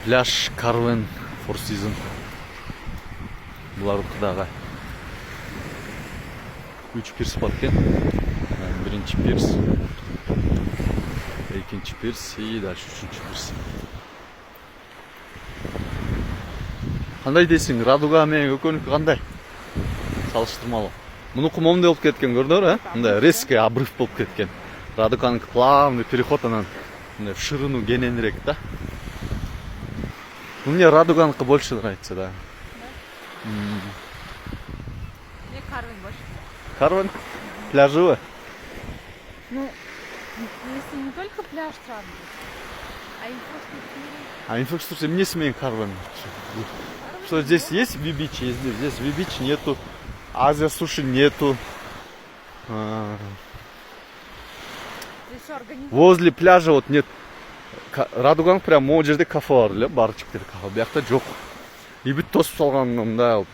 Пляж Карвен Four Season. Булар укыдагы 3 пирс бар экен. Биринчи пирс, экинчи пирс и дальше үчүнчү пирс. Кандай дейсиң? Радуга менен экөөнүкү кандай? Салыштырмалуу. Мунуку момундай болуп кеткен, көрдүңөр, мындай резкий обрыв болуп кеткен. Радуганыкы плавный переход, анан мындай в ширину кененирээк да. Мне Радуганыкы больше нравится, да. Мне Карвин больше. Карвен? Пляжевый? Ну, если не только пляж сравнивать, а инфраструктура. А инфраструктура мне сменил Карвен. Что здесь есть бибич, здесь бибич нету, Азия суши нету. Здесь все организовано. Возле пляжа вот нет. Радуган прям могу жерде кафе бар эле, барчык кафе. Биякта жок. И бүт тосуп салган мындай